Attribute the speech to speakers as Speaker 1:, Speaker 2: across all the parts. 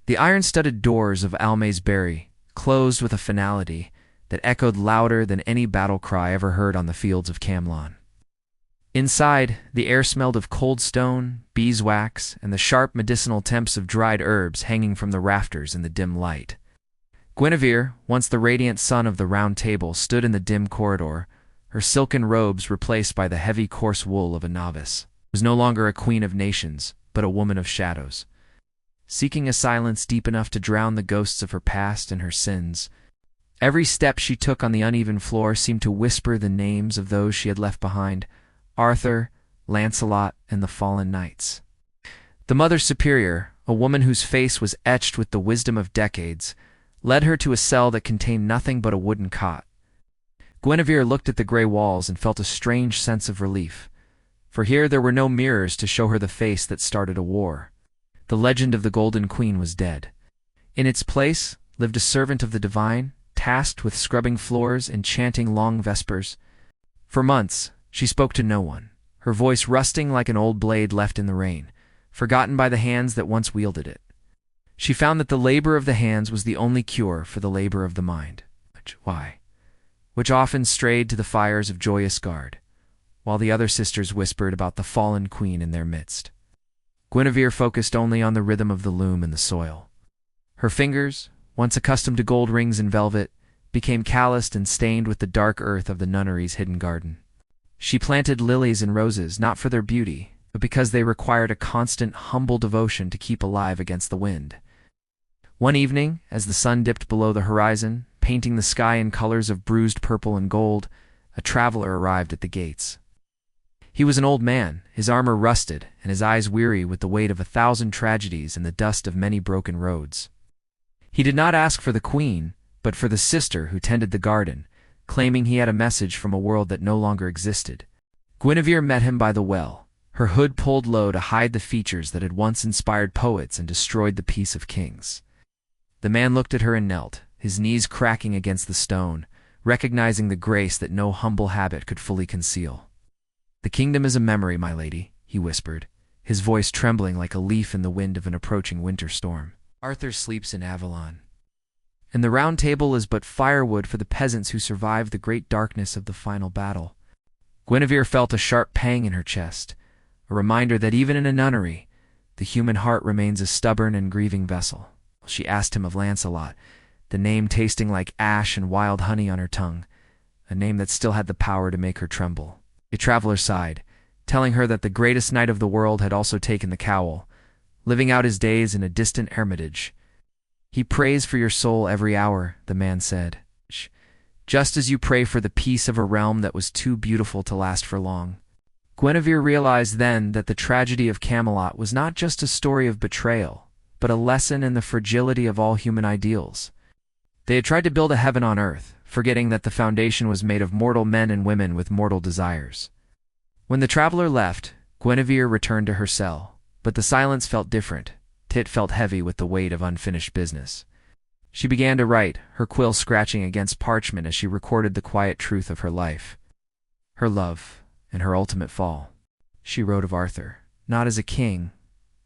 Speaker 1: The iron-studded doors of Almaysbury closed with a finality that echoed louder than any battle cry ever heard on the fields of Camlon. Inside, the air smelled of cold stone, beeswax, and the sharp medicinal temps of dried herbs hanging from the rafters in the dim light. Guinevere, once the radiant sun of the Round Table, stood in the dim corridor, her silken robes replaced by the heavy coarse wool of a novice. Was no longer a queen of nations, but a woman of shadows. Seeking a silence deep enough to drown the ghosts of her past and her sins, every step she took on the uneven floor seemed to whisper the names of those she had left behind: Arthur, Lancelot, and the fallen knights. The Mother Superior, a woman whose face was etched with the wisdom of decades, led her to a cell that contained nothing but a wooden cot. Guinevere looked at the gray walls and felt a strange sense of relief, for here there were no mirrors to show her the face that started a war. The legend of the Golden Queen was dead. In its place lived a servant of the divine, tasked with scrubbing floors and chanting long vespers. For months, she spoke to no one, her voice rusting like an old blade left in the rain, forgotten by the hands that once wielded it. She found that the labor of the hands was the only cure for the labor of the mind, which often strayed to the fires of Joyous Gard, while the other sisters whispered about the fallen queen in their midst. Guinevere focused only on the rhythm of the loom and the soil. Her fingers, once accustomed to gold rings and velvet, became calloused and stained with the dark earth of the nunnery's hidden garden. She planted lilies and roses not for their beauty, but because they required a constant, humble devotion to keep alive against the wind. One evening, as the sun dipped below the horizon, painting the sky in colors of bruised purple and gold, a traveler arrived at the gates. He was an old man, his armor rusted, and his eyes weary with the weight of 1,000 tragedies and the dust of many broken roads. He did not ask for the queen, but for the sister who tended the garden, claiming he had a message from a world that no longer existed. Guinevere met him by the well, her hood pulled low to hide the features that had once inspired poets and destroyed the peace of kings. The man looked at her and knelt, his knees cracking against the stone, recognizing the grace that no humble habit could fully conceal. "The kingdom is a memory, my lady," he whispered, his voice trembling like a leaf in the wind of an approaching winter storm. "Arthur sleeps in Avalon, and the Round Table is but firewood for the peasants who survived the great darkness of the final battle." Guinevere felt a sharp pang in her chest, a reminder that even in a nunnery, the human heart remains a stubborn and grieving vessel. She asked him of Lancelot, the name tasting like ash and wild honey on her tongue, a name that still had the power to make her tremble. A traveler sighed, telling her that the greatest knight of the world had also taken the cowl, living out his days in a distant hermitage. "He prays for your soul every hour," the man said, "just as you pray for the peace of a realm that was too beautiful to last for long." Guinevere realized then that the tragedy of Camelot was not just a story of betrayal, but a lesson in the fragility of all human ideals. They had tried to build a heaven on earth, forgetting that the foundation was made of mortal men and women with mortal desires. When the traveler left, Guinevere returned to her cell, but the silence felt different. It felt heavy with the weight of unfinished business. She began to write, her quill scratching against parchment as she recorded the quiet truth of her life, her love, and her ultimate fall. She wrote of Arthur, not as a king,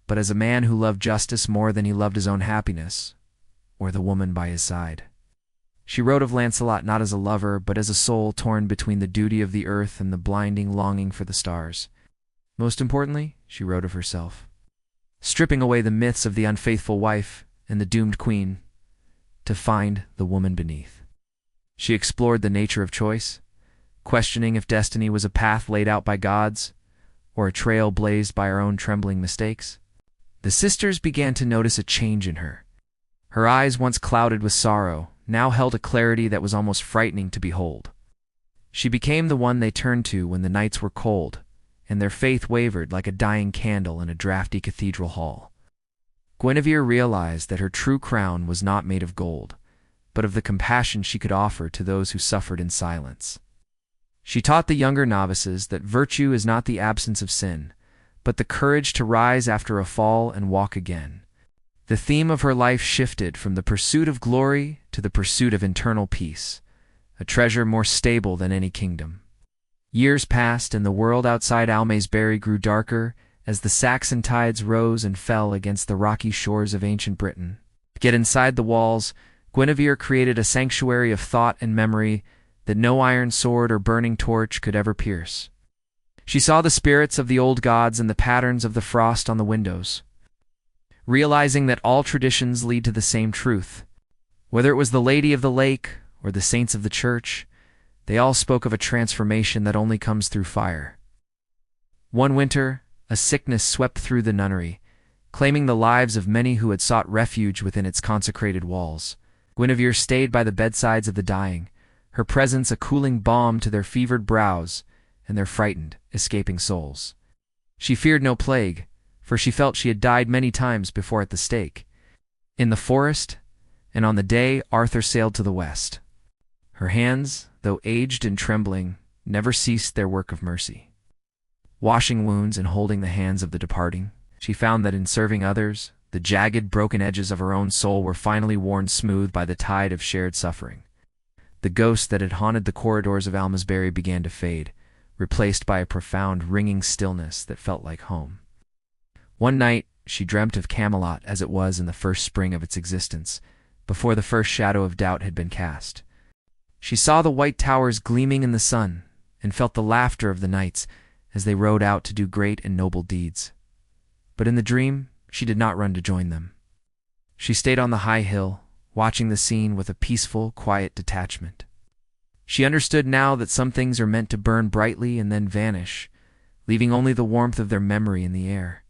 Speaker 1: but as a man who loved justice more than he loved his own happiness, or the woman by his side. She wrote of Lancelot not as a lover, but as a soul torn between the duty of the earth and the blinding longing for the stars. Most importantly, she wrote of herself, stripping away the myths of the unfaithful wife and the doomed queen, to find the woman beneath. She explored the nature of choice, questioning if destiny was a path laid out by gods, or a trail blazed by our own trembling mistakes. The sisters began to notice a change in her. Her eyes, once clouded with sorrow, now held a clarity that was almost frightening to behold. She became the one they turned to when the nights were cold, and their faith wavered like a dying candle in a drafty cathedral hall. Guinevere realized that her true crown was not made of gold, but of the compassion she could offer to those who suffered in silence. She taught the younger novices that virtue is not the absence of sin, but the courage to rise after a fall and walk again. The theme of her life shifted from the pursuit of glory to the pursuit of internal peace, a treasure more stable than any kingdom. Years passed, and the world outside Almaysbury grew darker as the Saxon tides rose and fell against the rocky shores of ancient Britain. Get inside the walls, Guinevere created a sanctuary of thought and memory that no iron sword or burning torch could ever pierce. She saw the spirits of the old gods and the patterns of the frost on the windows, realizing that all traditions lead to the same truth. Whether it was the Lady of the Lake or the saints of the church, they all spoke of a transformation that only comes through fire. One winter, a sickness swept through the nunnery, claiming the lives of many who had sought refuge within its consecrated walls. Guinevere stayed by the bedsides of the dying, her presence a cooling balm to their fevered brows and their frightened, escaping souls. She feared no plague, for she felt she had died many times before at the stake, in the forest, and on the day Arthur sailed to the west. Her hands, though aged and trembling, never ceased their work of mercy. Washing wounds and holding the hands of the departing, she found that in serving others, the jagged, broken edges of her own soul were finally worn smooth by the tide of shared suffering. The ghost that had haunted the corridors of Almaysbury began to fade, replaced by a profound, ringing stillness that felt like home. One night, she dreamt of Camelot as it was in the first spring of its existence, before the first shadow of doubt had been cast. She saw the white towers gleaming in the sun, and felt the laughter of the knights as they rode out to do great and noble deeds. But in the dream, she did not run to join them. She stayed on the high hill, watching the scene with a peaceful, quiet detachment. She understood now that some things are meant to burn brightly and then vanish, leaving only the warmth of their memory in the air.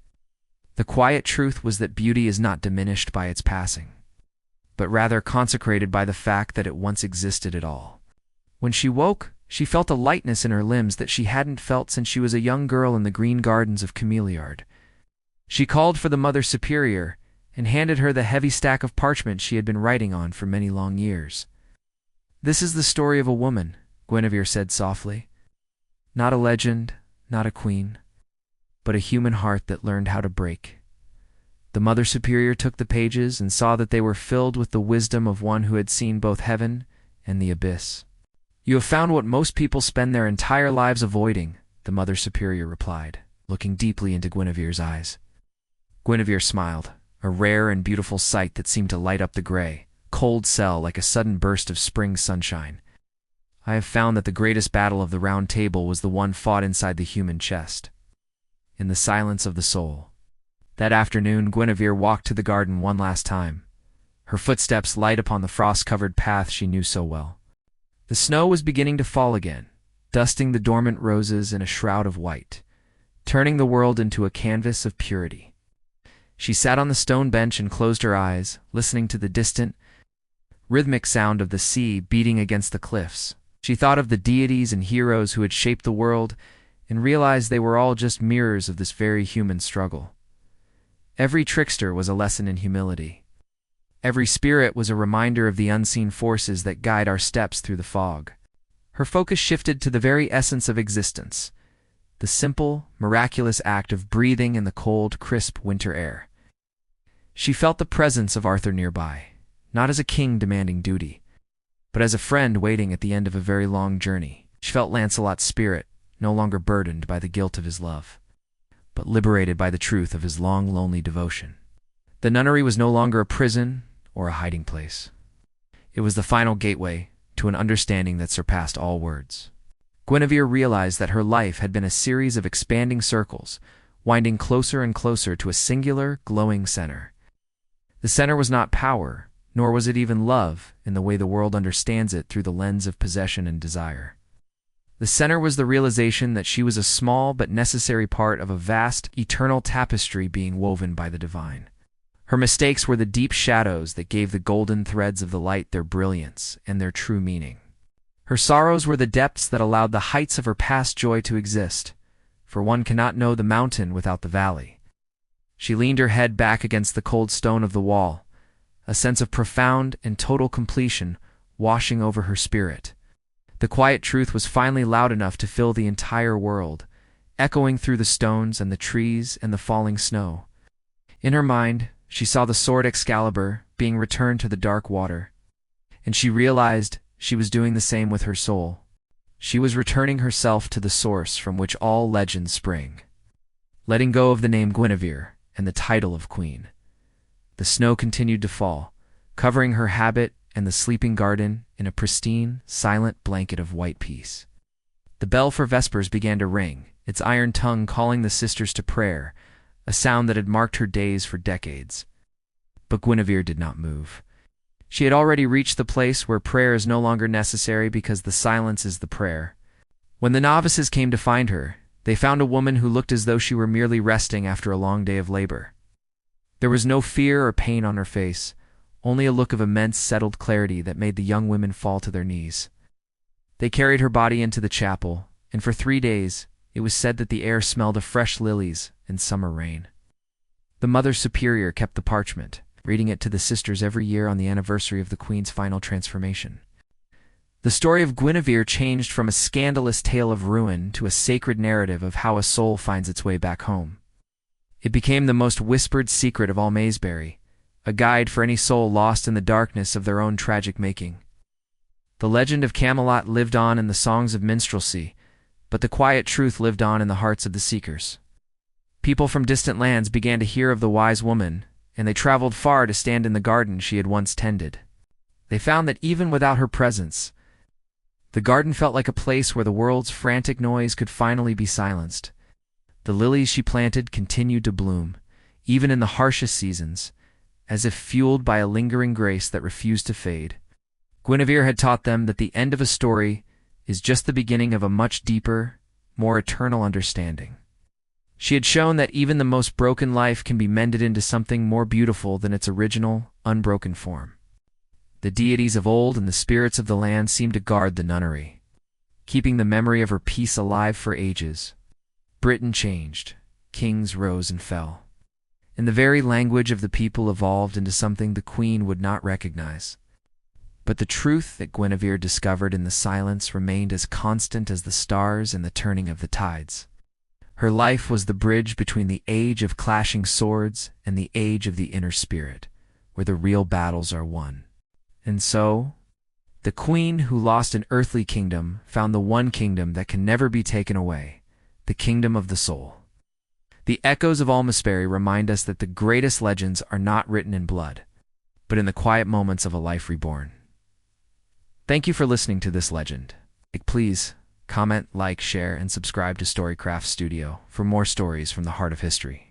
Speaker 1: The quiet truth was that beauty is not diminished by its passing, but rather consecrated by the fact that it once existed at all. When she woke, she felt a lightness in her limbs that she hadn't felt since she was a young girl in the green gardens of Cameliard. She called for the Mother Superior and handed her the heavy stack of parchment she had been writing on for many long years. "This is the story of a woman," Guinevere said softly. "Not a legend, not a queen, but a human heart that learned how to break." The Mother Superior took the pages and saw that they were filled with the wisdom of one who had seen both heaven and the abyss. "You have found what most people spend their entire lives avoiding," the Mother Superior replied, looking deeply into Guinevere's eyes. Guinevere smiled, a rare and beautiful sight that seemed to light up the gray, cold cell like a sudden burst of spring sunshine. "I have found that the greatest battle of the Round Table was the one fought inside the human chest, in the silence of the soul." That afternoon, Guinevere walked to the garden one last time, her footsteps light upon the frost-covered path she knew so well. The snow was beginning to fall again, dusting the dormant roses in a shroud of white, turning the world into a canvas of purity. She sat on the stone bench and closed her eyes, listening to the distant, rhythmic sound of the sea beating against the cliffs. She thought of the deities and heroes who had shaped the world and realized they were all just mirrors of this very human struggle. Every trickster was a lesson in humility. Every spirit was a reminder of the unseen forces that guide our steps through the fog. Her focus shifted to the very essence of existence, the simple, miraculous act of breathing in the cold, crisp winter air. She felt the presence of Arthur nearby, not as a king demanding duty, but as a friend waiting at the end of a very long journey. She felt Lancelot's spirit, no longer burdened by the guilt of his love, but liberated by the truth of his long, lonely devotion. The nunnery was no longer a prison or a hiding place. It was the final gateway to an understanding that surpassed all words. Guinevere realized that her life had been a series of expanding circles, winding closer and closer to a singular, glowing center. The center was not power, nor was it even love in the way the world understands it through the lens of possession and desire. The center was the realization that she was a small but necessary part of a vast, eternal tapestry being woven by the divine. Her mistakes were the deep shadows that gave the golden threads of the light their brilliance and their true meaning. Her sorrows were the depths that allowed the heights of her past joy to exist, for one cannot know the mountain without the valley. She leaned her head back against the cold stone of the wall, a sense of profound and total completion washing over her spirit. The quiet truth was finally loud enough to fill the entire world, echoing through the stones and the trees and the falling snow. In her mind, she saw the sword Excalibur being returned to the dark water, and she realized she was doing the same with her soul. She was returning herself to the source from which all legends spring. Letting go of the name Guinevere and the title of queen. The snow continued to fall, covering her habit and the sleeping garden in a pristine, silent blanket of white peace. The bell for vespers began to ring, its iron tongue calling the sisters to prayer, a sound that had marked her days for decades. But Guinevere did not move. She had already reached the place where prayer is no longer necessary because the silence is the prayer. When the novices came to find her, they found a woman who looked as though she were merely resting after a long day of labor. There was no fear or pain on her face, only a look of immense settled clarity that made the young women fall to their knees. They carried her body into the chapel, and for 3 days it was said that the air smelled of fresh lilies and summer rain. The Mother Superior kept the parchment, reading it to the sisters every year on the anniversary of the Queen's final transformation. The story of Guinevere changed from a scandalous tale of ruin to a sacred narrative of how a soul finds its way back home. It became the most whispered secret of Almaysbury, a guide for any soul lost in the darkness of their own tragic making. The legend of Camelot lived on in the songs of minstrelsy, but the quiet truth lived on in the hearts of the seekers. People from distant lands began to hear of the wise woman, and they traveled far to stand in the garden she had once tended. They found that even without her presence, the garden felt like a place where the world's frantic noise could finally be silenced. The lilies she planted continued to bloom, even in the harshest seasons, as if fueled by a lingering grace that refused to fade. Guinevere had taught them that the end of a story is just the beginning of a much deeper, more eternal understanding. She had shown that even the most broken life can be mended into something more beautiful than its original, unbroken form. The deities of old and the spirits of the land seemed to guard the nunnery, keeping the memory of her peace alive for ages. Britain changed, kings rose and fell, and the very language of the people evolved into something the Queen would not recognize. But the truth that Guinevere discovered in the silence remained as constant as the stars and the turning of the tides. Her life was the bridge between the age of clashing swords and the age of the inner spirit, where the real battles are won. And so, the Queen who lost an earthly kingdom found the one kingdom that can never be taken away, the kingdom of the soul. The echoes of Almaysbury remind us that the greatest legends are not written in blood, but in the quiet moments of a life reborn. Thank you for listening to this legend. Please comment, like, share, and subscribe to Storycraft Studio for more stories from the heart of history.